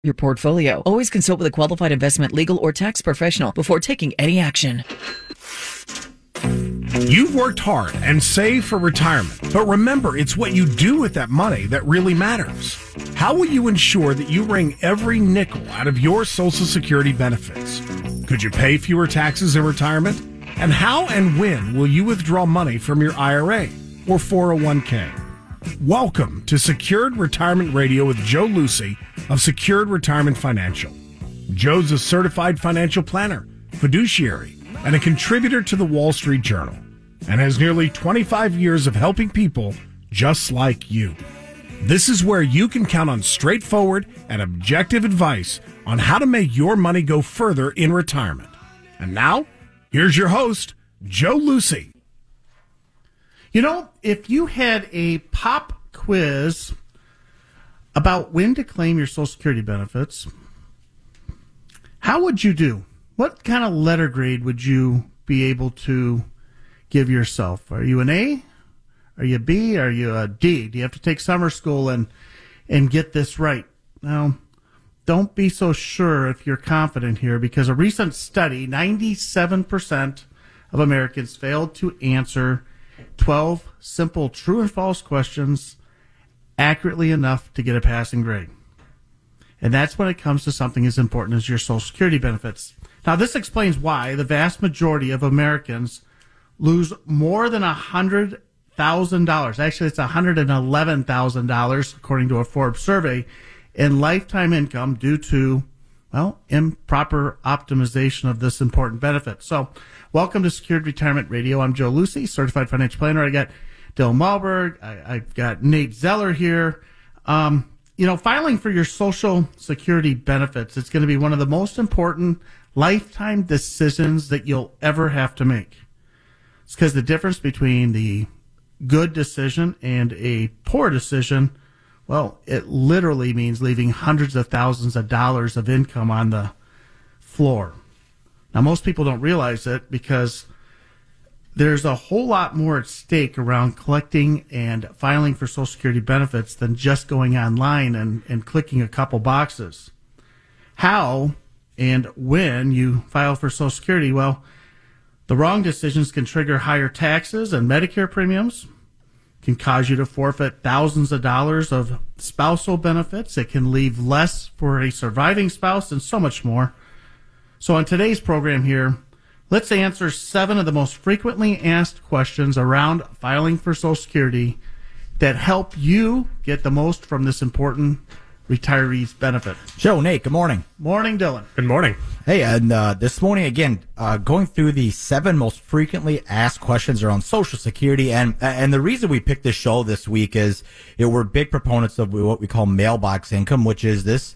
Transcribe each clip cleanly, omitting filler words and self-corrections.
your portfolio. Always consult with a qualified investment, legal, or tax professional before taking any action. You've worked hard and saved for retirement, but remember, it's what you do with that money that really matters. How will you ensure that you wring every nickel out of your Social Security benefits? Could you pay fewer taxes in retirement? And how and when will you withdraw money from your IRA or 401k? Welcome to Secured Retirement Radio with Joe Lucy of Secured Retirement Financial. Joe's a certified financial planner, fiduciary, and a contributor to the Wall Street Journal, and has nearly 25 years of helping people just like you. This is where you can count on straightforward and objective advice on how to make your money go further in retirement. And now, here's your host, Joe Lucy. You know, if you had a pop quiz about when to claim your Social Security benefits, how would you do? What kind of letter grade would you be able to give yourself? Are you an A? Are you a B? Are you a D? Do you have to take summer school and get this right? Now, don't be so sure if you're confident here, because a recent study, 97% of Americans failed to answer 12 simple true and false questions accurately enough to get a passing grade. And that's when it comes to something as important as your Social Security benefits. Now, this explains why the vast majority of Americans lose more than $100,000. Actually, it's $111,000, according to a Forbes survey, in lifetime income due to, well, improper optimization of this important benefit. So, welcome to Secured Retirement Radio. I'm Joe Lucy, certified financial planner. I got Dylan Malberg. I've got Nate Zeller here. Filing for your Social Security benefits, it's going to be one of the most important lifetime decisions that you'll ever have to make. It's because the difference between the good decision and a poor decision, well, it literally means leaving hundreds of thousands of dollars of income on the floor. Now, most people don't realize it because there's a whole lot more at stake around collecting and filing for Social Security benefits than just going online and clicking a couple boxes. How and when you file for Social Security, well, the wrong decisions can trigger higher taxes and Medicare premiums, can cause you to forfeit thousands of dollars of spousal benefits. It can leave less for a surviving spouse and so much more. So on today's program here, let's answer 7 of the most frequently asked questions around filing for Social Security that help you get the most from this important retiree's benefit. Joe, Nate, good morning. Morning, Dylan. Good morning. Hey, and this morning, again, going through the 7 most frequently asked questions around Social Security. And the reason we picked this show this week is we're big proponents of what we call mailbox income, which is this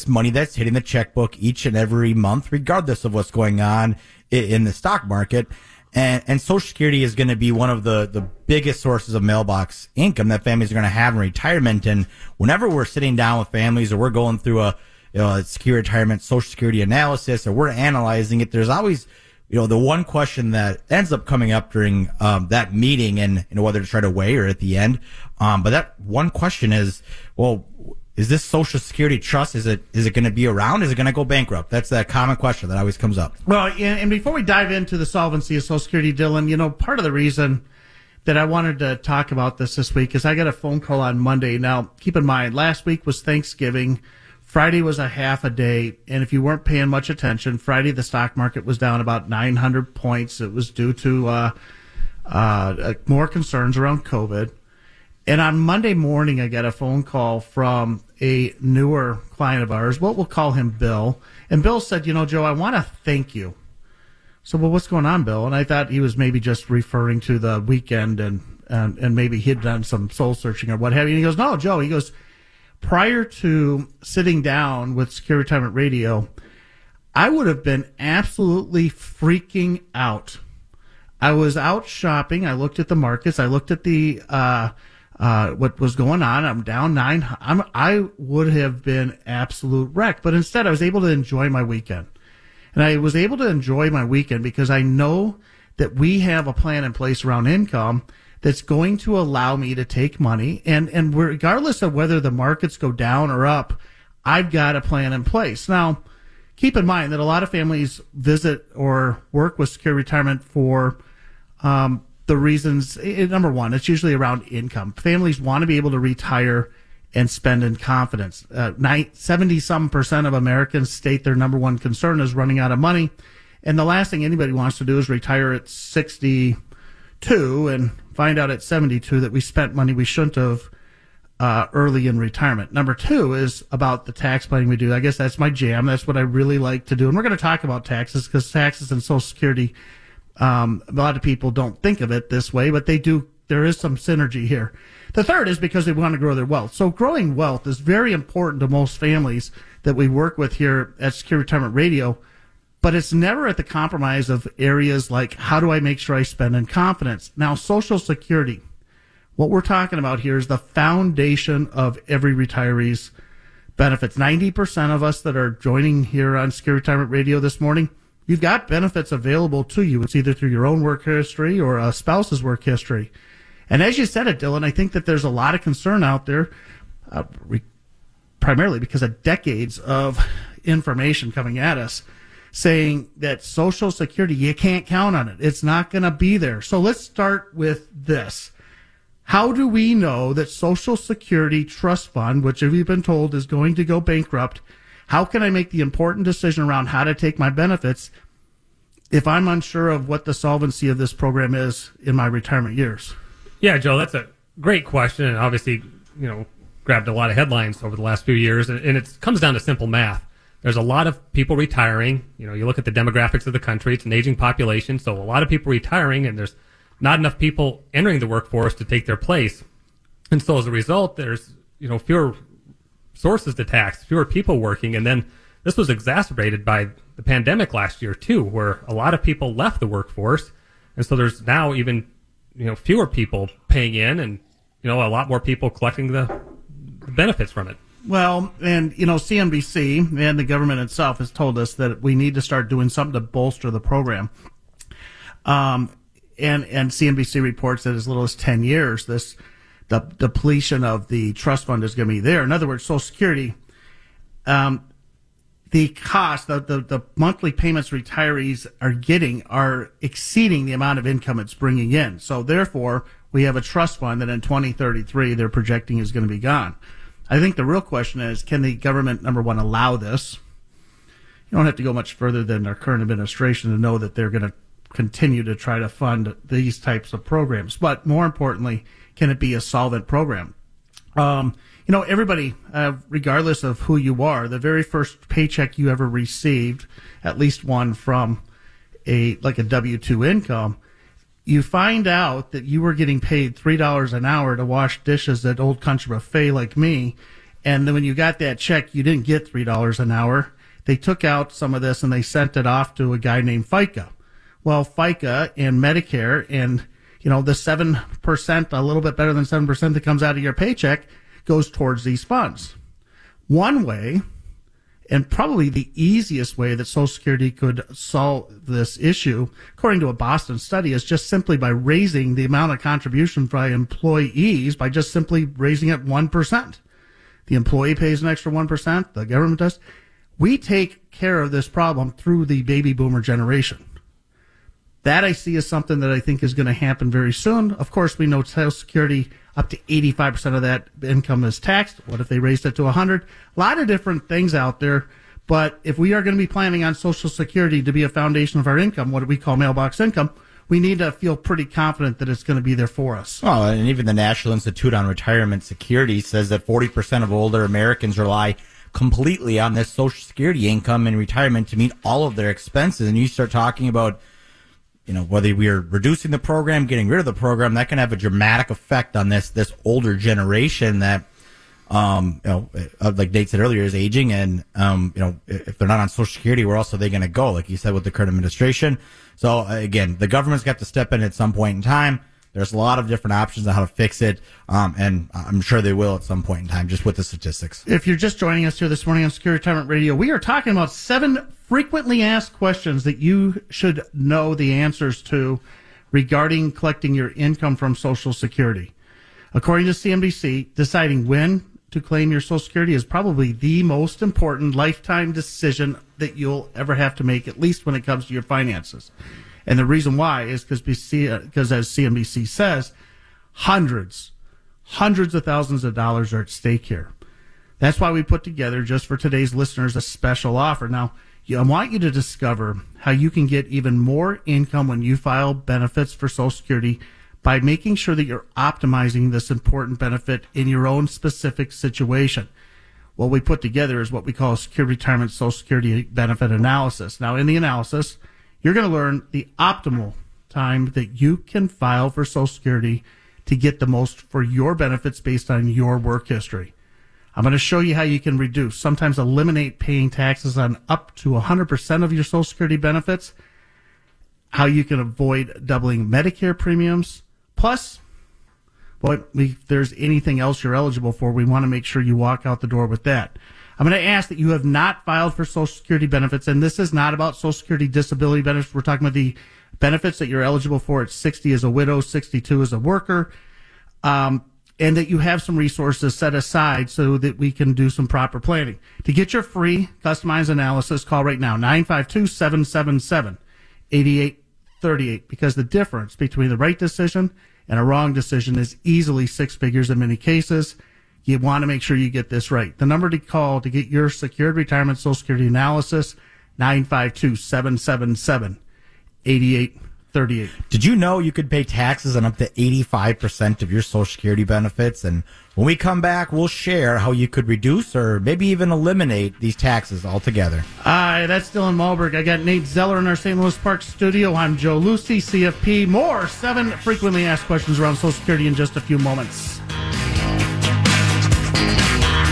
money that's hitting the checkbook each and every month, regardless of what's going on in the stock market. And Social Security is going to be one of the biggest sources of mailbox income that families are going to have in retirement. And whenever we're sitting down with families or we're going through a secure retirement Social Security analysis or we're analyzing it, there's always the one question that ends up coming up during that meeting, and whether to try to weigh or at the end. But that one question is, well, is this Social Security trust, is it going to be around? Is it going to go bankrupt? That's that common question that always comes up. Well, and before we dive into the solvency of Social Security, Dylan, part of the reason that I wanted to talk about this week is I got a phone call on Monday. Now, keep in mind, last week was Thanksgiving. Friday was a half a day. And if you weren't paying much attention, Friday the stock market was down about 900 points. It was due to more concerns around COVID. And on Monday morning, I got a phone call from a newer client of ours. We'll call him Bill. And Bill said, Joe, I want to thank you. So, well, what's going on, Bill? And I thought he was maybe just referring to the weekend and maybe he'd done some soul searching or what have you. And he goes, no, Joe. He goes, prior to sitting down with Secure Retirement Radio, I would have been absolutely freaking out. I was out shopping. I looked at the markets. I looked at the what was going on. I'm down 9. I would have been absolute wreck. But instead, I was able to enjoy my weekend. And I was able to enjoy my weekend because I know that we have a plan in place around income that's going to allow me to take money. And regardless of whether the markets go down or up, I've got a plan in place. Now, keep in mind that a lot of families visit or work with Secure Retirement for the reasons. Number one, it's usually around income. Families want to be able to retire and spend in confidence. 70% of Americans state their number one concern is running out of money. And the last thing anybody wants to do is retire at 62 and find out at 72 that we spent money we shouldn't have early in retirement. Number two is about the tax planning we do. I guess that's my jam. That's what I really like to do. And we're going to talk about taxes because taxes and Social Security, a lot of people don't think of it this way, but they do. There is some synergy here. The third is because they want to grow their wealth. So growing wealth is very important to most families that we work with here at Secure Retirement Radio, but it's never at the compromise of areas like how do I make sure I spend in confidence. Now, Social Security, what we're talking about here is the foundation of every retiree's benefits. 90% of us that are joining here on Secure Retirement Radio this morning, you've got benefits available to you. It's either through your own work history or a spouse's work history. And as you said it, Dylan, I think that there's a lot of concern out there, primarily because of decades of information coming at us, saying that Social Security, you can't count on it. It's not going to be there. So let's start with this. How do we know that Social Security Trust Fund, which we've been told is going to go bankrupt, how can I make the important decision around how to take my benefits if I'm unsure of what the solvency of this program is in my retirement years? Yeah, Joe, that's a great question, and obviously, grabbed a lot of headlines over the last few years, and it comes down to simple math. There's a lot of people retiring. You look at the demographics of the country, it's an aging population, so a lot of people retiring, and there's not enough people entering the workforce to take their place. And so as a result, there's, fewer sources to tax, fewer people working, and then this was exacerbated by the pandemic last year, too, where a lot of people left the workforce, and so there's now even fewer people paying in and, a lot more people collecting the benefits from it. Well, and, CNBC and the government itself has told us that we need to start doing something to bolster the program. And CNBC reports that as little as 10 years, the depletion of the trust fund is going to be there. In other words, Social Security, the cost, the monthly payments retirees are getting are exceeding the amount of income it's bringing in. So therefore, we have a trust fund that in 2033 they're projecting is going to be gone. I think the real question is, can the government, number one, allow this? You don't have to go much further than our current administration to know that they're going to continue to try to fund these types of programs. But more importantly, can it be a solvent program? Everybody, regardless of who you are, the very first paycheck you ever received, at least one from a W-2 income, you find out that you were getting paid $3 an hour to wash dishes at Old Country Buffet like me. And then when you got that check, you didn't get $3 an hour. They took out some of this and they sent it off to a guy named FICA. Well, FICA and Medicare and, the 7%, a little bit better than 7% that comes out of your paycheck goes towards these funds. One way, and probably the easiest way that Social Security could solve this issue, according to a Boston study, is just simply by raising the amount of contribution by employees by just simply raising it 1%. The employee pays an extra 1%, the government does. We take care of this problem through the baby boomer generation. That I see as something that I think is going to happen very soon. Of course, we know Social Security, up to 85% of that income is taxed. What if they raised it to 100? A lot of different things out there. But if we are going to be planning on Social Security to be a foundation of our income, what we call mailbox income, we need to feel pretty confident that it's going to be there for us. Oh, and even the National Institute on Retirement Security says that 40% of older Americans rely completely on this Social Security income in retirement to meet all of their expenses. And you start talking about, whether we are reducing the program, getting rid of the program, that can have a dramatic effect on this older generation that, like Nate said earlier, is aging. And, if they're not on Social Security, where else are they going to go? Like you said, with the current administration. So again, the government's got to step in at some point in time. There's a lot of different options on how to fix it. And I'm sure they will at some point in time, just with the statistics. If you're just joining us here this morning on Secure Retirement Radio, we are talking about 7 frequently asked questions that you should know the answers to regarding collecting your income from Social Security. According to CNBC, deciding when to claim your Social Security is probably the most important lifetime decision that you'll ever have to make, at least when it comes to your finances. And the reason why is because as CNBC says, hundreds of thousands of dollars are at stake here. That's why we put together, just for today's listeners, a special offer. Now, I want you to discover how you can get even more income when you file benefits for Social Security by making sure that you're optimizing this important benefit in your own specific situation. What we put together is what we call a Secure Retirement Social Security Benefit Analysis. Now, in the analysis, you're going to learn the optimal time that you can file for Social Security to get the most for your benefits based on your work history. I'm going to show you how you can reduce, sometimes eliminate paying taxes on up to 100% of your Social Security benefits, how you can avoid doubling Medicare premiums. Plus, if there's anything else you're eligible for, we want to make sure you walk out the door with that. I'm going to ask that you have not filed for Social Security benefits, and this is not about Social Security disability benefits. We're talking about the benefits that you're eligible for at 60 as a widow, 62 as a worker, and that you have some resources set aside so that we can do some proper planning. To get your free customized analysis, call right now, 952-777-8838, because the difference between the right decision and a wrong decision is easily six figures in many cases. You want to make sure you get this right. The number to call to get your secured retirement Social Security analysis, 952-777-8838. Did you know you could pay taxes on up to 85% of your Social Security benefits? And when we come back, we'll share how you could reduce or maybe even eliminate these taxes altogether. That's Dylan Malberg. I got Nate Zeller in our St. Louis Park studio. I'm Joe Lucy, CFP. More 7 frequently asked questions around Social Security in just a few moments.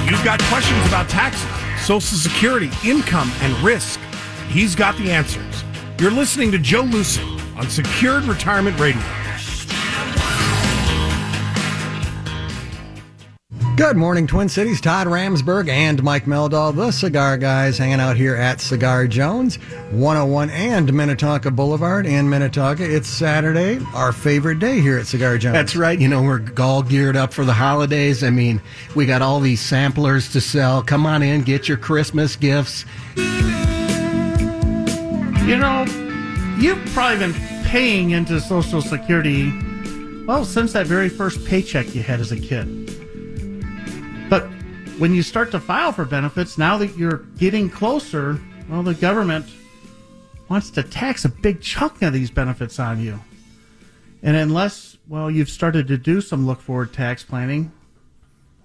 You've got questions about taxes, Social Security, income, and risk. He's got the answers. You're listening to Joe Lucy on Secured Retirement Radio. Good morning, Twin Cities. Todd Ramsberg and Mike Meldal, the Cigar Guys, hanging out here at Cigar Jones, 101 and Minnetonka Boulevard in Minnetonka. It's Saturday, our favorite day here at Cigar Jones. That's right. You know, we're all geared up for the holidays. I mean, we got all these samplers to sell. Come on in, get your Christmas gifts. You know, you've probably been paying into Social Security, well, since that very first paycheck you had as a kid. But when you start to file for benefits, now that you're getting closer, well, the government wants to tax a big chunk of these benefits on you. And unless, well, you've started to do some look-forward tax planning,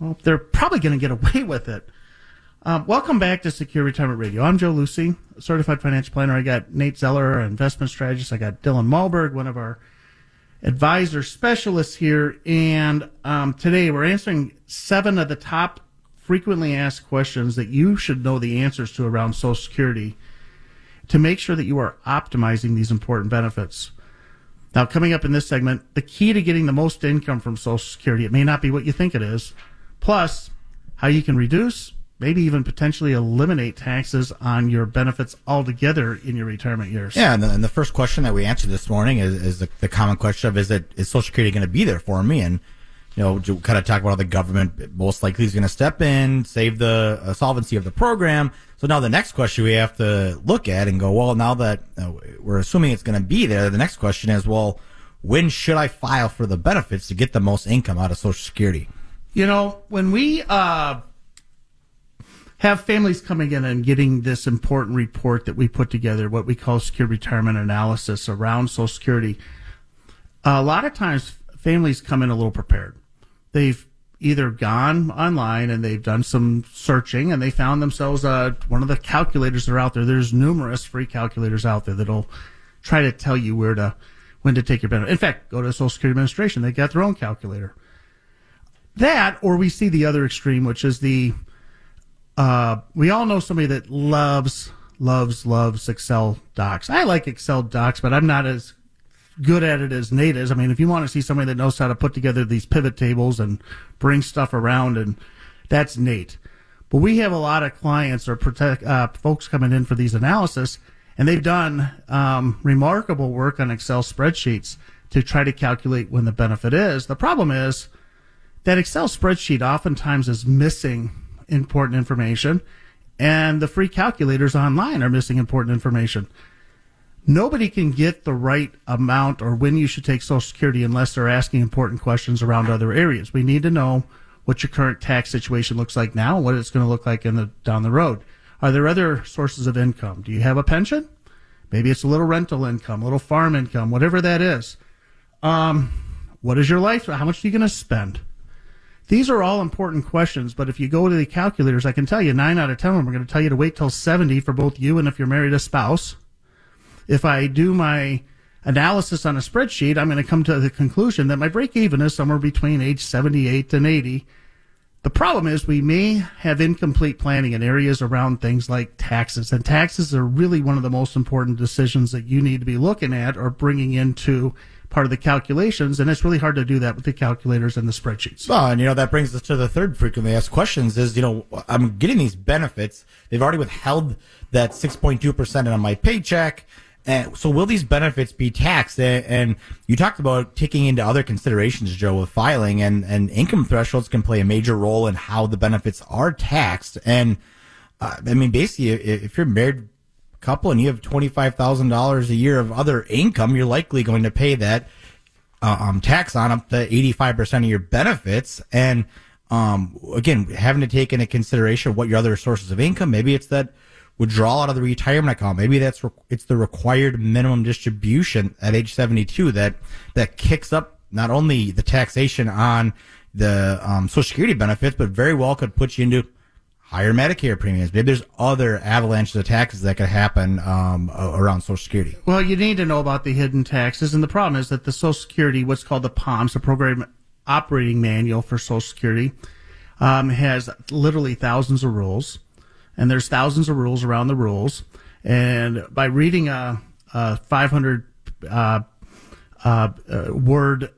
well, they're probably going to get away with it. Welcome back to Secure Retirement Radio. I'm Joe Lucy, certified financial planner. I got Nate Zeller, our investment strategist. I got Dylan Malberg, one of our advisor specialists here. And today we're answering 7 of the top frequently asked questions that you should know the answers to around Social Security to make sure that you are optimizing these important benefits. Now, coming up in this segment, the key to getting the most income from Social Security, it may not be what you think it is, plus how you can reduce, maybe even potentially eliminate taxes on your benefits altogether in your retirement years. Yeah, and the first question that we answered this morning is the common question of, is Social Security going to be there for me? And, you know, to kind of talk about how the government most likely is going to step in, save the solvency of the program. So now the next question we have to look at and go, well, now that we're assuming it's going to be there, the next question is, well, when should I file for the benefits to get the most income out of Social Security? You know, when we have families coming in and getting this important report that we put together, what we call Secure Retirement Analysis around Social Security, a lot of times families come in a little prepared. They've either gone online and they've done some searching and they found themselves one of the calculators that are out there. There's numerous free calculators out there that'll try to tell you when to take your benefit. In fact, go to the Social Security Administration. They got their own calculator. That, or we see the other extreme, which is we all know somebody that loves Excel docs. I like Excel docs, but I'm not as good at it as Nate is. I mean, if you want to see somebody that knows how to put together these pivot tables and bring stuff around, and that's Nate. But we have a lot of clients or folks coming in for these analysis, and they've done remarkable work on Excel spreadsheets to try to calculate when the benefit is. The problem is that Excel spreadsheet oftentimes is missing important information, and the free calculators online are missing important information. Nobody can get the right amount or when you should take Social Security unless they're asking important questions around other areas. We need to know what your current tax situation looks like now and what it's going to look like down the road. Are there other sources of income? Do you have a pension? Maybe it's a little rental income, a little farm income, whatever that is. What is your life? How much are you going to spend? These are all important questions, but if you go to the calculators, I can tell you 9 out of 10 of them are going to tell you to wait till 70 for both you and if you're married a spouse. If I do my analysis on a spreadsheet, I'm going to come to the conclusion that my break even is somewhere between age 78 and 80. The problem is we may have incomplete planning in areas around things like taxes, and taxes are really one of the most important decisions that you need to be looking at or bringing into part of the calculations, and it's really hard to do that with the calculators and the spreadsheets. Well, and that brings us to the third frequently asked questions is, I'm getting these benefits. They've already withheld that 6.2% on my paycheck. And so will these benefits be taxed? And you talked about taking into other considerations, Joe, with filing, and income thresholds can play a major role in how the benefits are taxed. And basically, if you're married couple and you have $25,000 a year of other income, you're likely going to pay that tax on up to 85% of your benefits. And again, having to take into consideration what your other sources of income, maybe it's that withdrawal out of the retirement account, maybe it's the required minimum distribution at age 72 that kicks up not only the taxation on the Social Security benefits, but very well could put you into higher Medicare premiums. Maybe there's other avalanches of taxes that could happen around Social Security. Well, you need to know about the hidden taxes, and the problem is that the Social Security, what's called the POMS, the Program Operating Manual for Social Security, has literally thousands of rules, and there's thousands of rules around the rules. And by reading a 500 word,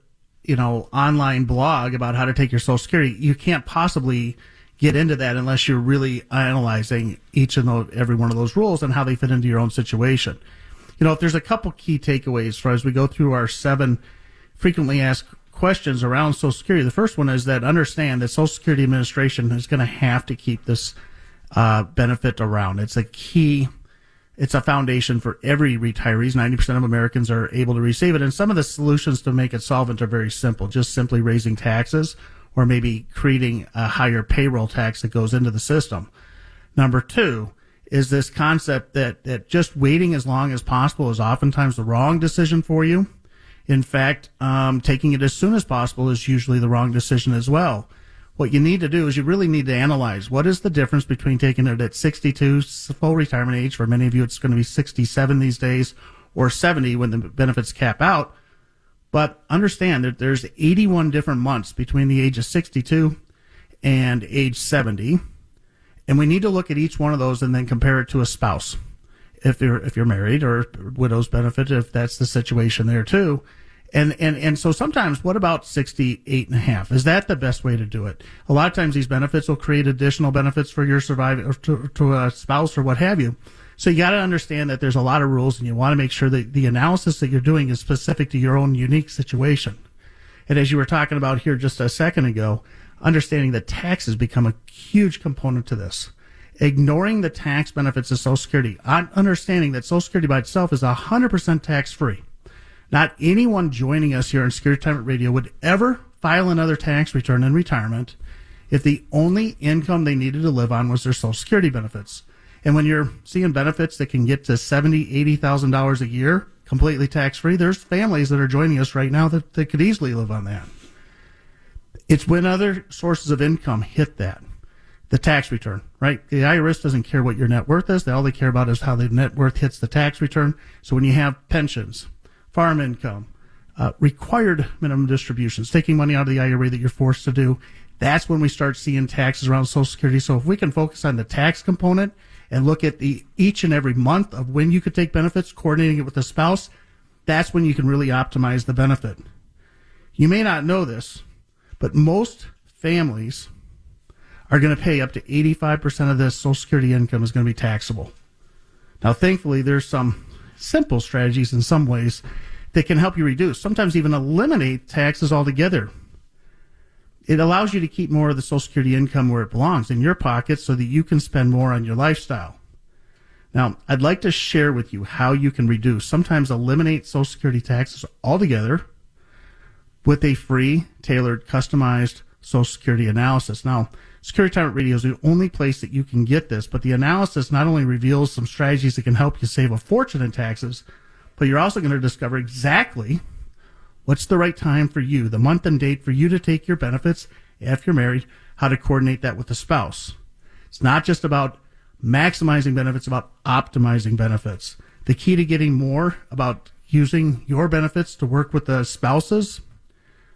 online blog about how to take your Social Security, you can't possibly get into that unless you're really analyzing each and every one of those rules and how they fit into your own situation. If there's a couple key takeaways for as we go through our 7 frequently asked questions around Social Security, the first one is that understand that Social Security Administration is going to have to keep this benefit around. It's a key. It's a foundation for every retirees. 90% of Americans are able to receive it. And some of the solutions to make it solvent are very simple, just simply raising taxes or maybe creating a higher payroll tax that goes into the system. Number 2 is this concept that just waiting as long as possible is oftentimes the wrong decision for you. In fact, taking it as soon as possible is usually the wrong decision as well. What you need to do is you really need to analyze what is the difference between taking it at 62, full retirement age. For many of you, it's going to be 67 these days, or 70 when the benefits cap out. But understand that there's 81 different months between the age of 62 and age 70. And we need to look at each one of those and then compare it to a spouse. If you're married, or widow's benefit, if that's the situation there too. And so sometimes, what about 68 and a half? Is that the best way to do it? A lot of times these benefits will create additional benefits for your survivor, or to a spouse or what have you. So you got to understand that there's a lot of rules, and you want to make sure that the analysis that you're doing is specific to your own unique situation. And as you were talking about here just a second ago, understanding that taxes become a huge component to this. Ignoring the tax benefits of Social Security, understanding that Social Security by itself is 100% tax-free. Not anyone joining us here on Security Retirement Radio would ever file another tax return in retirement if the only income they needed to live on was their Social Security benefits. And when you're seeing benefits that can get to $70,000, $80,000 a year, completely tax-free, there's families that are joining us right now that could easily live on that. It's when other sources of income hit that. The tax return, right? The IRS doesn't care what your net worth is. All they care about is how the net worth hits the tax return. So when you have pensions, farm income, required minimum distributions, taking money out of the IRA that you're forced to do, that's when we start seeing taxes around Social Security. So if we can focus on the tax component and look at each and every month of when you could take benefits, coordinating it with a spouse, that's when you can really optimize the benefit. You may not know this, but most families are going to pay up to 85% of this Social Security income is going to be taxable. Now, thankfully, there's some simple strategies in some ways that can help you reduce, sometimes even eliminate taxes altogether. it allows you to keep more of the Social Security income where it belongs, in your pocket, so that you can spend more on your lifestyle. Now, I'd like to share with you how you can reduce, sometimes eliminate Social Security taxes altogether with a free, tailored, customized Social Security analysis. Now, Secure Retirement Radio is the only place that you can get this, but the analysis not only reveals some strategies that can help you save a fortune in taxes, but you're also going to discover exactly what's the right time for you, the month and date for you to take your benefits if you're married, how to coordinate that with the spouse. It's not just about maximizing benefits, about optimizing benefits. The key to getting more about using your benefits to work with the spouses.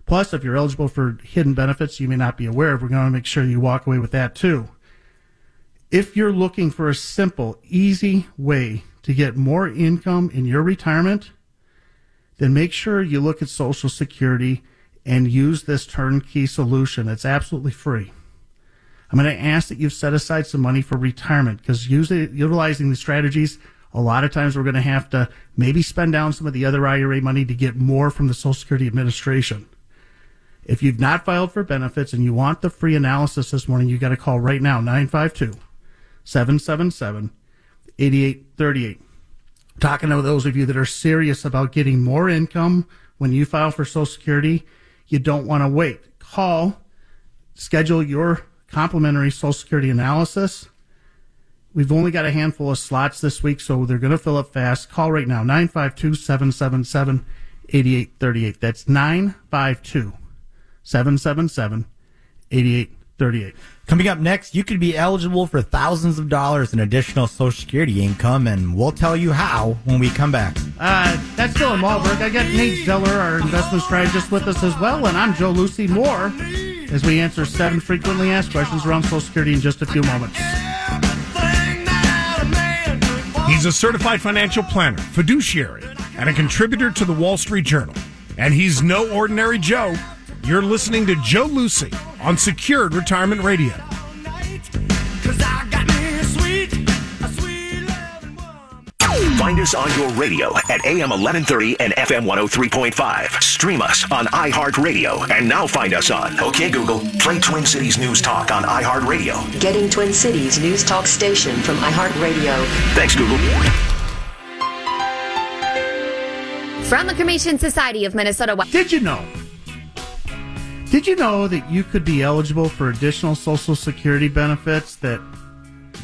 Plus, if you're eligible for hidden benefits you may not be aware of, we're going to make sure you walk away with that too. If you're looking for a simple, easy way to get more income in your retirement, then make sure you look at Social Security and use this turnkey solution. It's absolutely free. I'm going to ask that you've set aside some money for retirement, because utilizing the strategies, a lot of times we're going to have to maybe spend down some of the other IRA money to get more from the Social Security Administration. If you've not filed for benefits and you want the free analysis this morning, you got to call right now, 952-777-8838. Talking to those of you that are serious about getting more income when you file for Social Security, you don't want to wait. Call, schedule your complimentary Social Security analysis. We've only got a handful of slots this week, so they're going to fill up fast. Call right now, 952-777-8838. That's 952-777-8838. Coming up next, you could be eligible for thousands of dollars in additional Social Security income, and we'll tell you how when we come back. That's Dylan Malberg. I got Nate Zeller, our investment strategist, with us as well, and I'm Joe Lucy. More as we answer 7 frequently asked questions around Social Security in just a few moments. He's a certified financial planner, fiduciary, and a contributor to the Wall Street Journal. And he's no ordinary Joe. You're listening to Joe Lucy on Secured Retirement Radio. Find us on your radio at AM 1130 and FM 103.5. Stream us on iHeartRadio. And now find us on OK Google, play Twin Cities News Talk on iHeartRadio. Getting Twin Cities News Talk station from iHeartRadio. Thanks, Google. From the Cremation Society of Minnesota. Did you know that you could be eligible for additional Social Security benefits that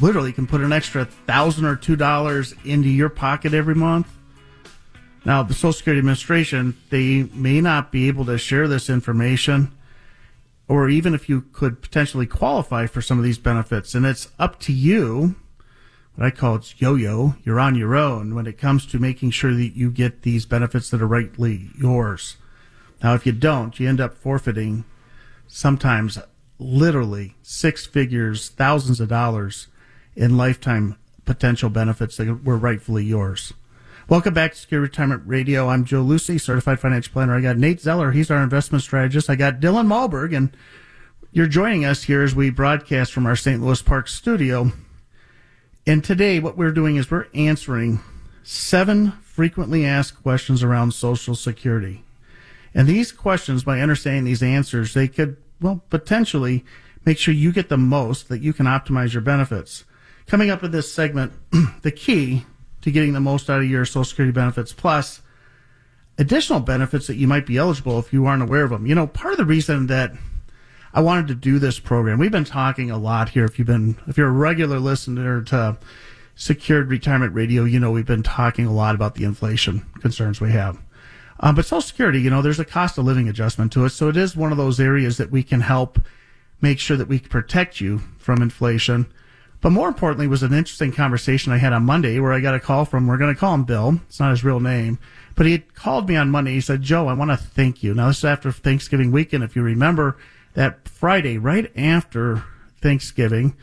literally can put an extra $1,000 or $2 into your pocket every month? Now, the Social Security Administration, they may not be able to share this information, or even if you could potentially qualify for some of these benefits. And it's up to you. What I call it's yo-yo. You're on your own when it comes to making sure that you get these benefits that are rightly yours. Now, if you don't, you end up forfeiting sometimes literally 6 figures, thousands of dollars in lifetime potential benefits that were rightfully yours. Welcome back to Secure Retirement Radio. I'm Joe Lucy, certified financial planner. I got Nate Zeller. He's our investment strategist. I got Dylan Malberg, and you're joining us here as we broadcast from our St. Louis Park studio. And today what we're doing is we're answering 7 frequently asked questions around Social Security. And these questions, by understanding these answers, they could, potentially make sure you get the most, that you can optimize your benefits. Coming up in this segment, the key to getting the most out of your Social Security benefits, plus additional benefits that you might be eligible if you aren't aware of them. You know, part of the reason that I wanted to do this program, we've been talking a lot here. If you're a regular listener to Secured Retirement Radio, you know we've been talking a lot about the inflation concerns we have. But Social Security, there's a cost of living adjustment to it. So it is one of those areas that we can help make sure that we protect you from inflation. But more importantly, was an interesting conversation I had on Monday where I got a call from, we're going to call him Bill. It's not his real name. But he had called me on Monday. He said, Joe, I want to thank you. Now, this is after Thanksgiving weekend. If you remember that Friday, right after Thanksgiving,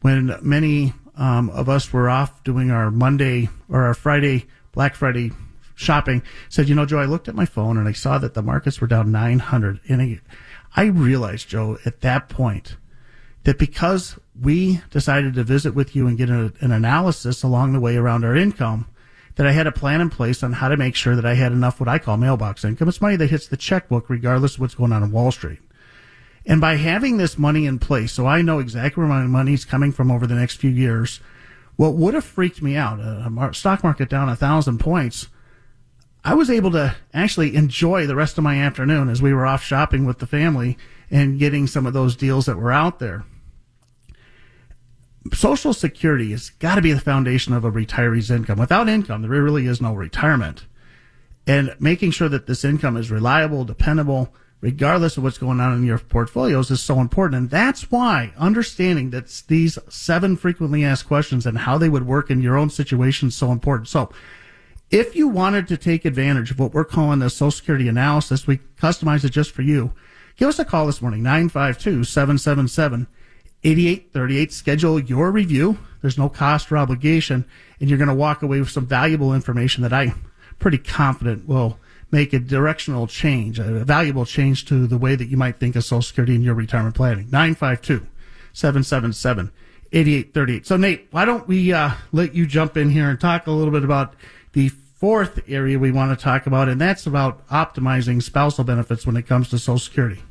when many of us were off doing our Monday or our Friday, Black Friday shopping, said, Joe, I looked at my phone and I saw that the markets were down 900. And I realized, Joe, at that point, that because we decided to visit with you and get an analysis along the way around our income, that I had a plan in place on how to make sure that I had enough what I call mailbox income. It's money that hits the checkbook regardless of what's going on in Wall Street. And by having this money in place, so I know exactly where my money's coming from over the next few years, what would have freaked me out, a stock market down 1,000 points, I was able to actually enjoy the rest of my afternoon as we were off shopping with the family and getting some of those deals that were out there. Social Security has got to be the foundation of a retiree's income. Without income, there really is no retirement. And making sure that this income is reliable, dependable, regardless of what's going on in your portfolios is so important. And that's why understanding that these 7 frequently asked questions and how they would work in your own situation is so important. So if you wanted to take advantage of what we're calling the Social Security analysis, we customize it just for you. Give us a call this morning, 952-777-8838. Schedule your review. There's no cost or obligation, and you're going to walk away with some valuable information that I'm pretty confident will make a directional change, a valuable change to the way that you might think of Social Security in your retirement planning. 952-777-8838. So, Nate, why don't we let you jump in here and talk a little bit about the fourth area we want to talk about, and that's about optimizing spousal benefits when it comes to Social Security.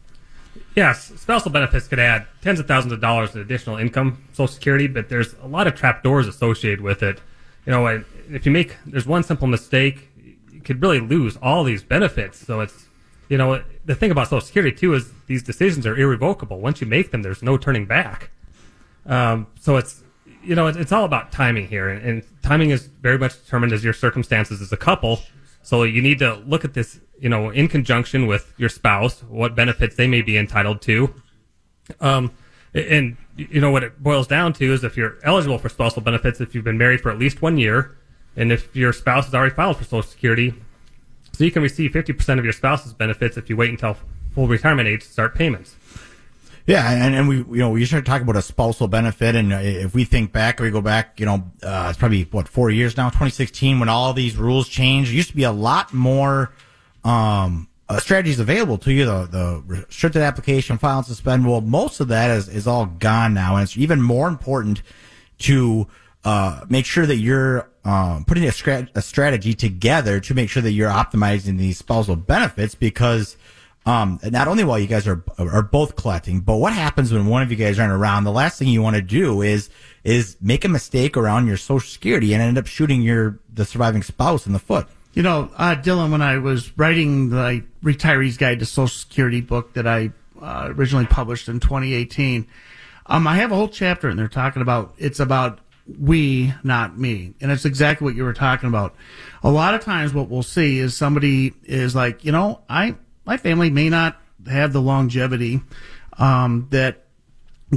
Yes, spousal benefits could add tens of thousands of dollars in additional income, Social Security, but there's a lot of trapdoors associated with it. You know, if there's one simple mistake, you could really lose all these benefits. So it's, you know, the thing about Social Security, too, is these decisions are irrevocable. Once you make them, there's no turning back. So it's, you know, it's all about timing here, and timing is very much determined as your circumstances as a couple. So you need to look at this, you know, in conjunction with your spouse, what benefits they may be entitled to. And, you know, what it boils down to is if you're eligible for spousal benefits, if you've been married for at least 1 year, and if your spouse has already filed for Social Security, so you can receive 50% of your spouse's benefits if you wait until full retirement age to start payments. Yeah, and we, you know, we started talking about a spousal benefit, and if we think back, we go back, you know, it's probably 4 years now, 2016, when all these rules changed. There used to be a lot more strategies available to you, the restricted application, file and suspend. Well, most of that is all gone now, and it's even more important to make sure that you're putting a strategy together to make sure that you're optimizing these spousal benefits, because not only while you guys are both collecting, but what happens when one of you guys aren't around? The last thing you want to do is make a mistake around your Social Security and end up shooting the surviving spouse in the foot. You know, Dylan, when I was writing the Retiree's Guide to Social Security book that I originally published in 2018, I have a whole chapter in there talking about, it's about we, not me. And it's exactly what you were talking about. A lot of times what we'll see is somebody is like, you know, my family may not have the longevity that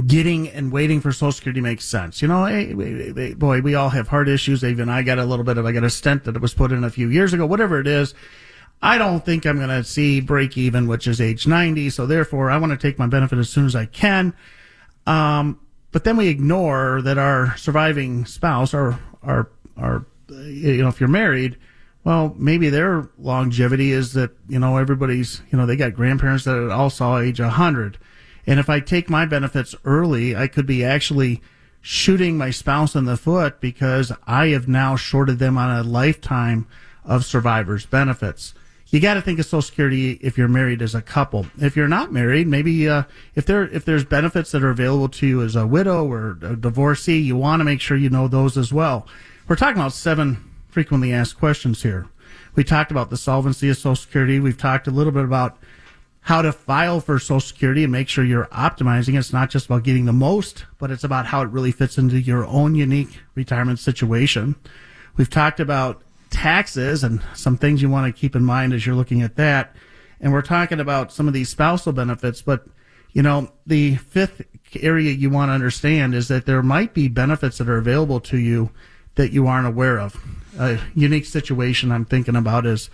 getting and waiting for Social Security makes sense. You know, boy, we all have heart issues. Even I got a stent that was put in a few years ago, whatever it is. I don't think I'm going to see break even, which is age 90. So therefore, I want to take my benefit as soon as I can. But then we ignore that our surviving spouse, you know, if you're married, well, maybe their longevity is that, you know, everybody's, you know, they got grandparents that all saw age 100. And if I take my benefits early, I could be actually shooting my spouse in the foot because I have now shorted them on a lifetime of survivors' benefits. You got to think of Social Security if you're married as a couple. If you're not married, maybe if there's benefits that are available to you as a widow or a divorcee, you want to make sure you know those as well. We're talking about 7 frequently asked questions here. We talked about the solvency of Social Security. We've talked a little bit about how to file for Social Security and make sure you're optimizing. It's not just about getting the most, but it's about how it really fits into your own unique retirement situation. We've talked about taxes and some things you want to keep in mind as you're looking at that. And we're talking about some of these spousal benefits, but you know, the 5th area you want to understand is that there might be benefits that are available to you that you aren't aware of. A unique situation I'm thinking about is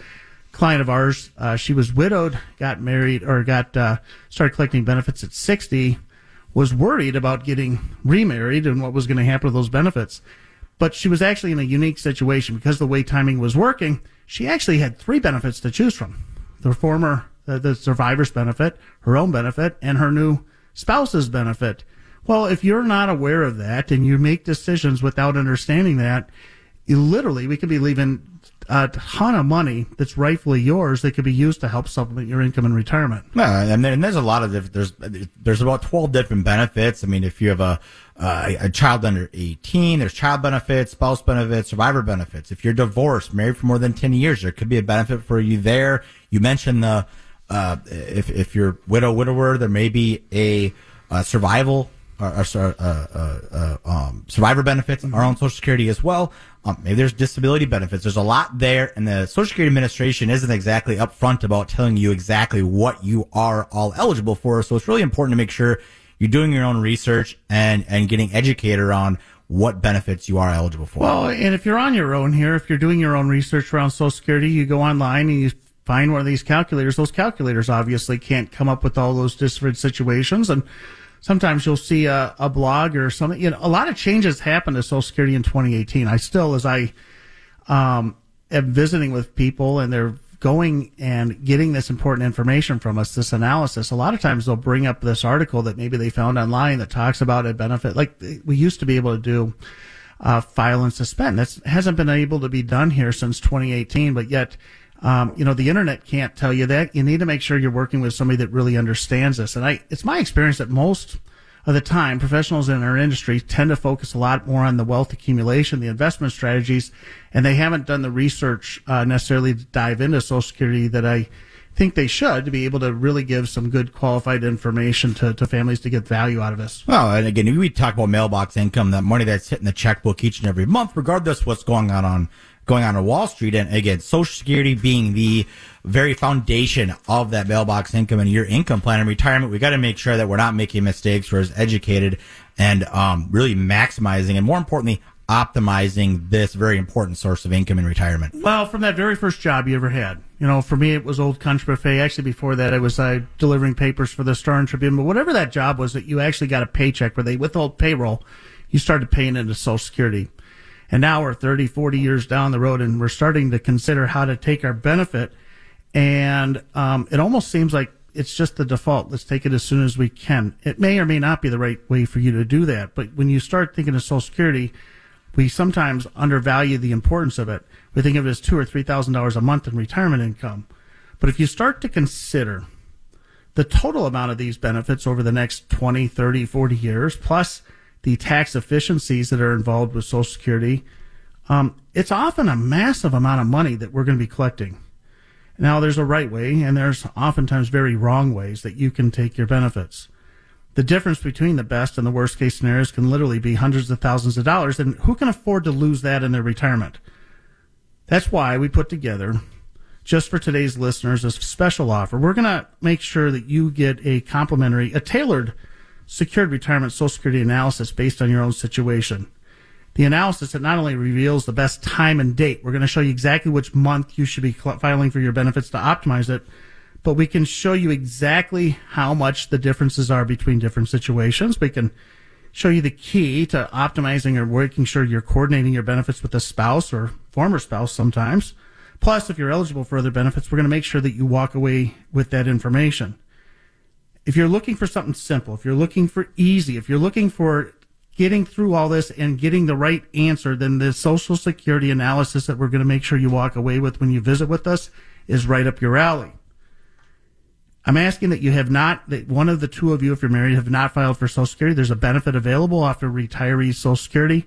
a client of ours. She was widowed, got married, or started collecting benefits at 60, was worried about getting remarried and what was going to happen to those benefits. But she was actually in a unique situation because the way timing was working. She actually had 3 benefits to choose from: the survivor's benefit, her own benefit, and her new spouse's benefit. Well, if you're not aware of that and you make decisions without understanding that, we could be leaving a ton of money that's rightfully yours that could be used to help supplement your income in retirement. And there's a lot of there's about 12 different benefits. I mean, if you have a child under 18, there's child benefits, spouse benefits, survivor benefits. If you're divorced, married for more than 10 years, there could be a benefit for you there. You mentioned if you're widower, there may be a survival survivor benefits are on Social Security as well. Maybe there's disability benefits. There's a lot there, and the Social Security Administration isn't exactly upfront about telling you exactly what you are all eligible for. So it's really important to make sure you're doing your own research and getting educated on what benefits you are eligible for. Well, and if you're on your own here, if you're doing your own research around Social Security, you go online and you find one of these calculators. Those calculators obviously can't come up with all those different situations, and sometimes you'll see a blog or something. You know, a lot of changes happened to Social Security in 2018. I still, as I am visiting with people and they're going and getting this important information from us, this analysis, a lot of times they'll bring up this article that maybe they found online that talks about a benefit. Like we used to be able to do file and suspend. That hasn't been able to be done here since 2018, but yet the internet can't tell you that. You need to make sure you're working with somebody that really understands this. And it's my experience that most of the time, professionals in our industry tend to focus a lot more on the wealth accumulation, the investment strategies, and they haven't done the research necessarily to dive into Social Security that I think they should, to be able to really give some good qualified information to families to get value out of this. Well, and again, we talk about mailbox income, that money that's hitting the checkbook each and every month, regardless of what's going on Wall Street. And again, Social Security being the very foundation of that mailbox income and your income plan in retirement, we got to make sure that we're not making mistakes. We're as educated and really maximizing and, more importantly, optimizing this very important source of income in retirement. Well, from that very first job you ever had, for me it was Old Country Buffet. Actually, before that I was delivering papers for the Star and Tribune. But whatever that job was, that you actually got a paycheck where they withhold payroll, you started paying into Social Security. And now we're 30, 40 years down the road, and we're starting to consider how to take our benefit. And it almost seems like it's just the default. Let's take it as soon as we can. It may or may not be the right way for you to do that. But when you start thinking of Social Security, we sometimes undervalue the importance of it. We think of it as $2,000 or $3,000 a month in retirement income. But if you start to consider the total amount of these benefits over the next 20, 30, 40 years, plus the tax efficiencies that are involved with Social Security, it's often a massive amount of money that we're going to be collecting. Now, there's a right way, and there's oftentimes very wrong ways that you can take your benefits. The difference between the best and the worst case scenarios can literally be hundreds of thousands of dollars, and who can afford to lose that in their retirement? That's why we put together, just for today's listeners, a special offer. We're going to make sure that you get a tailored secured retirement Social Security analysis based on your own situation. The analysis that not only reveals the best time and date, we're going to show you exactly which month you should be filing for your benefits to optimize it, but we can show you exactly how much the differences are between different situations. We can show you the key to optimizing or making sure you're coordinating your benefits with a spouse or former spouse sometimes. Plus, if you're eligible for other benefits, we're going to make sure that you walk away with that information. If you're looking for something simple, if you're looking for easy, if you're looking for getting through all this and getting the right answer, then the Social Security analysis that we're going to make sure you walk away with when you visit with us is right up your alley. I'm asking that you have not, that one of the two of you, if you're married, have not filed for Social Security. There's a benefit available after retirees Social Security,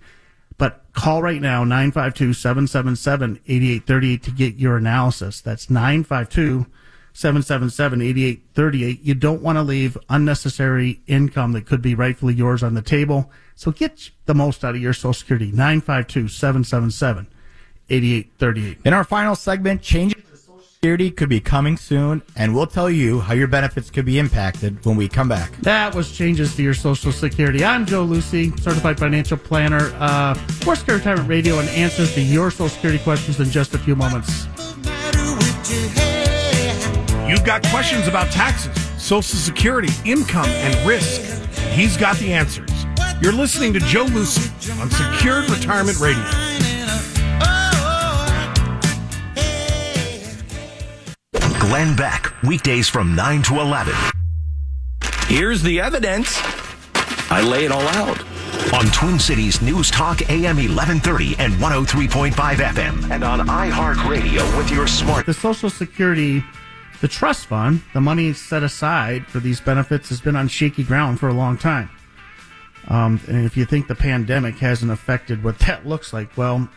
but call right now, 952-777-8838 to get your analysis. That's 952-777-8838. You don't want to leave unnecessary income that could be rightfully yours on the table. So get the most out of your Social Security. 952-777-8838. In our final segment, changes to Social Security could be coming soon, and we'll tell you how your benefits could be impacted when we come back. That was changes to your Social Security. I'm Joe Lucy, certified financial planner, for Secure Retirement Radio, and answers to your Social Security questions in just a few moments. You've got questions about taxes, Social Security, income, and risk. He's got the answers. You're listening to Joe Lucy on Secured Retirement Radio. Glenn Beck, weekdays from 9 to 11. Here's the evidence. I lay it all out. On Twin Cities News Talk AM 1130 and 103.5 FM and on iHeartRadio with your smart. The Social Security, the trust fund, the money set aside for these benefits has been on shaky ground for a long time. And if you think the pandemic hasn't affected what that looks like, well,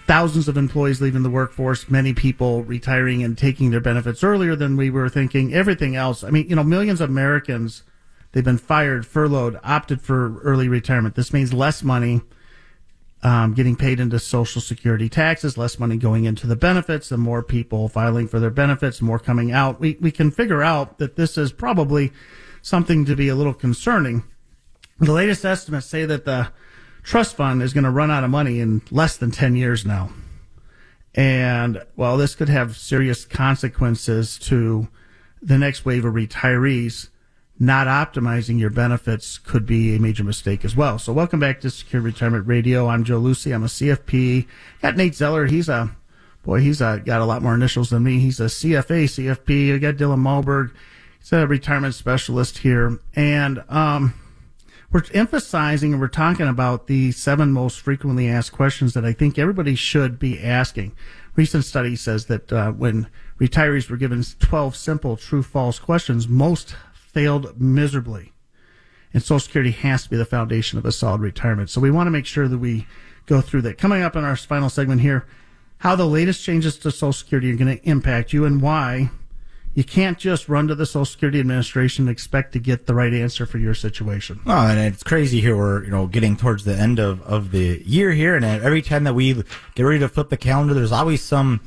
thousands of employees leaving the workforce, many people retiring and taking their benefits earlier than we were thinking, everything else. I mean, millions of Americans, they've been fired, furloughed, opted for early retirement. This means less money getting paid into Social Security taxes, less money going into the benefits, and more people filing for their benefits, more coming out. We can figure out that this is probably something to be a little concerning. The latest estimates say that the trust fund is going to run out of money in less than 10 years now. And, well, this could have serious consequences to the next wave of retirees. Not optimizing your benefits could be a major mistake as well. So welcome back to Secure Retirement Radio. I'm Joe Lucy. I'm a CFP. Got Nate Zeller. He's got a lot more initials than me. He's a CFA, CFP. I got Dylan Malberg. He's a retirement specialist here. And we're emphasizing and we're talking about the 7 most frequently asked questions that I think everybody should be asking. Recent study says that when retirees were given 12 simple true-false questions, most failed miserably. And Social Security has to be the foundation of a solid retirement. So we want to make sure that we go through that. Coming up in our final segment here, how the latest changes to Social Security are going to impact you and why you can't just run to the Social Security Administration and expect to get the right answer for your situation. Oh, and it's crazy here. We're, getting towards the end of the year here, and every time that we get ready to flip the calendar, there's always some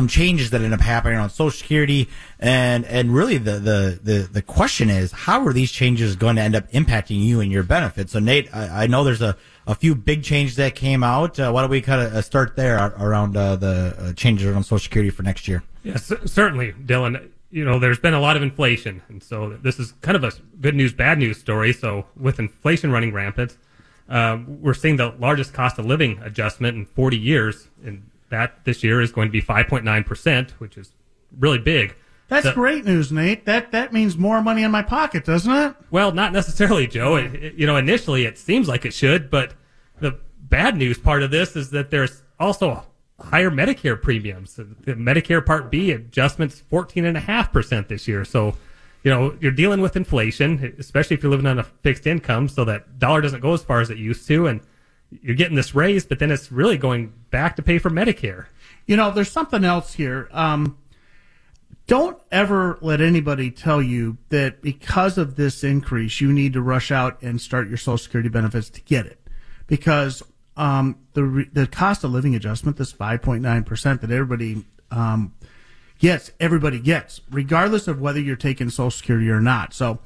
changes that end up happening on Social Security, and really the question is, how are these changes going to end up impacting you and your benefits? So Nate, I know there's a few big changes that came out. Why don't we kind of start there around the changes around Social Security for next year? Yes, certainly, Dylan. There's been a lot of inflation, and so this is kind of a good news, bad news story. So with inflation running rampant, we're seeing the largest cost of living adjustment in 40 years, and that this year is going to be 5.9%, which is really big. That's great news, Nate. That means more money in my pocket, doesn't it? Well, not necessarily, Joe. Initially it seems like it should, but the bad news part of this is that there's also higher Medicare premiums. The Medicare Part B adjustment's 14.5% this year. So, you're dealing with inflation, especially if you're living on a fixed income, so that dollar doesn't go as far as it used to, and you're getting this raise, but then it's really going back to pay for Medicare. There's something else here. Don't ever let anybody tell you that because of this increase, you need to rush out and start your Social Security benefits to get it. Because the cost of living adjustment, this 5.9% that everybody gets, regardless of whether you're taking Social Security or not. So,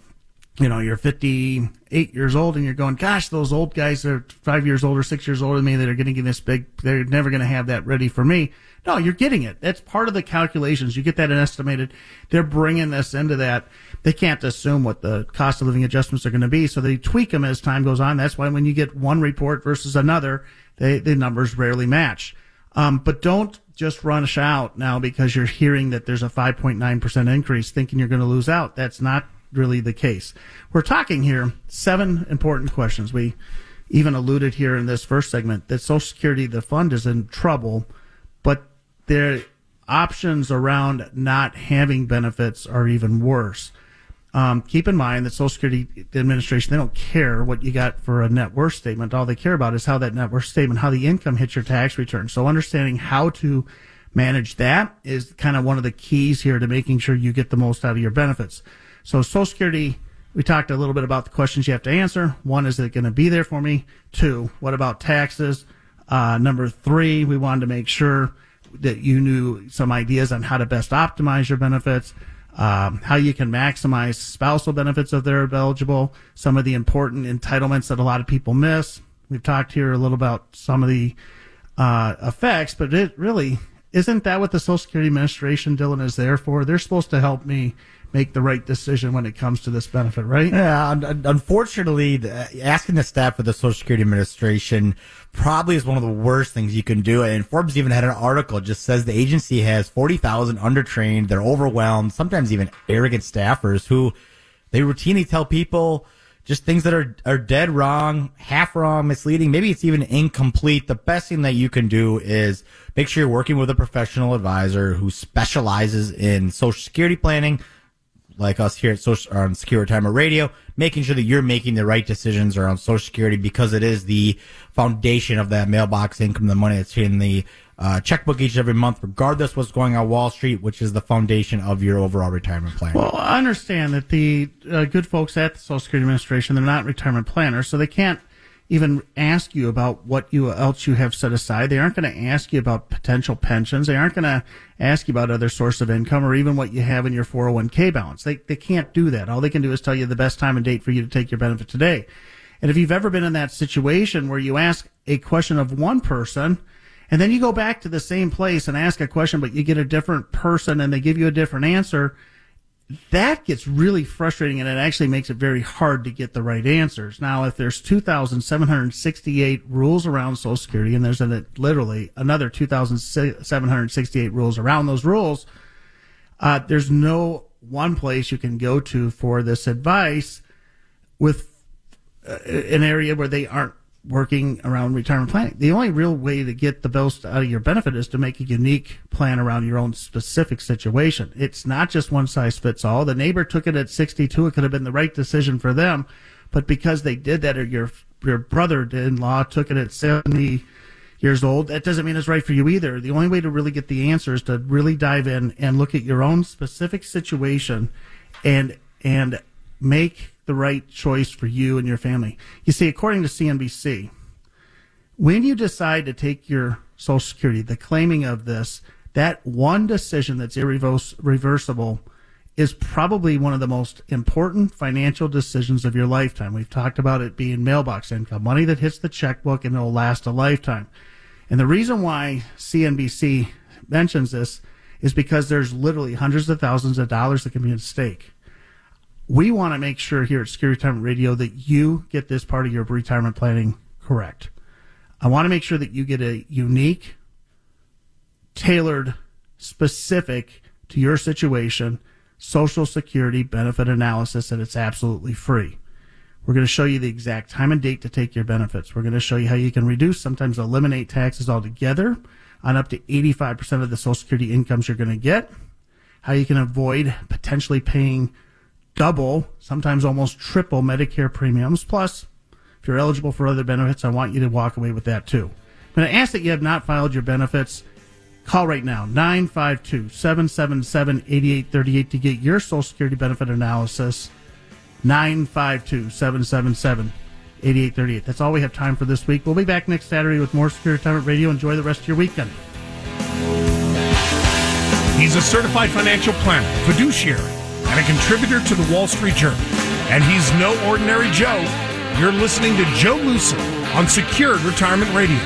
you're 58 years old and you're going, gosh, those old guys are 5 years older, 6 years older than me that are going to get this big. They're never going to have that ready for me. No, you're getting it. That's part of the calculations. You get that estimated. They're bringing this into that. They can't assume what the cost of living adjustments are going to be, so they tweak them as time goes on. That's why when you get one report versus another, the numbers rarely match. But don't just rush out now because you're hearing that there's a 5.9% increase thinking you're going to lose out. That's not really the case. We're talking here 7 important questions. We even alluded here in this first segment that Social Security, the fund, is in trouble, but their options around not having benefits are even worse. Keep in mind that Social Security Administration, they don't care what you got for a net worth statement. All they care about is how that net worth statement, how the income hits your tax return. So understanding how to manage that is kind of one of the keys here to making sure you get the most out of your benefits. So Social Security, we talked a little bit about the questions you have to answer. 1, is it going to be there for me? 2, what about taxes? Number 3, we wanted to make sure that you knew some ideas on how to best optimize your benefits, how you can maximize spousal benefits if they're eligible, some of the important entitlements that a lot of people miss. We've talked here a little about some of the effects, but it really isn't that what the Social Security Administration, Dylan, is there for? They're supposed to help me make the right decision when it comes to this benefit, right? Yeah, unfortunately, asking the staff of the Social Security Administration probably is one of the worst things you can do. And Forbes even had an article that just says the agency has 40,000 undertrained, they're overwhelmed, sometimes even arrogant staffers who they routinely tell people, just things that are dead wrong, half wrong, misleading. Maybe it's even incomplete. The best thing that you can do is make sure you're working with a professional advisor who specializes in Social Security planning, like us here on Secure Retirement Radio, making sure that you're making the right decisions around Social Security, because it is the foundation of that mailbox income, the money that's in the checkbook each and every month, regardless what's going on Wall Street, which is the foundation of your overall retirement plan. Well, I understand that the good folks at the Social Security Administration, they're not retirement planners, so they can't even ask you about what else you have set aside. They aren't going to ask you about potential pensions. They aren't going to ask you about other source of income or even what you have in your 401k balance. They can't do that. All they can do is tell you the best time and date for you to take your benefit today. And if you've ever been in that situation where you ask a question of one person and then you go back to the same place and ask a question, but you get a different person and they give you a different answer, that gets really frustrating, and it actually makes it very hard to get the right answers. Now, if there's 2,768 rules around Social Security, and there's literally another 2,768 rules around those rules, there's no one place you can go to for this advice with an area where they aren't working around retirement planning. The only real way to get the most out of your benefit is to make a unique plan around your own specific situation. It's not just one size fits all. The neighbor took it at 62. It could have been the right decision for them, but because they did that, or your brother-in-law took it at 70 years old, that doesn't mean it's right for you either. The only way to really get the answer is to really dive in and look at your own specific situation and make the right choice for you and your family. You see, according to CNBC, when you decide to take your Social Security, the claiming of this, that one decision that's irreversible is probably one of the most important financial decisions of your lifetime. We've talked about it being mailbox income, money that hits the checkbook and it'll last a lifetime. And the reason why CNBC mentions this is because there's literally hundreds of thousands of dollars that can be at stake. We want to make sure here at Secure Retirement Radio that you get this part of your retirement planning correct. I want to make sure that you get a unique, tailored, specific to your situation Social Security benefit analysis, and it's absolutely free. We're going to show you the exact time and date to take your benefits. We're going to show you how you can reduce, sometimes eliminate taxes altogether on up to 85% of the Social Security incomes you're going to get, how you can avoid potentially paying double, sometimes almost triple Medicare premiums. Plus, if you're eligible for other benefits, I want you to walk away with that too. I'm going to ask that you have not filed your benefits. Call right now, 952-777-8838 to get your Social Security benefit analysis, 952-777-8838. That's all we have time for this week. We'll be back next Saturday with more Secure Retirement Radio. Enjoy the rest of your weekend. He's a certified financial planner, fiduciary, and a contributor to the Wall Street Journal. And he's no ordinary Joe. You're listening to Joe Lucy on Secured Retirement Radio.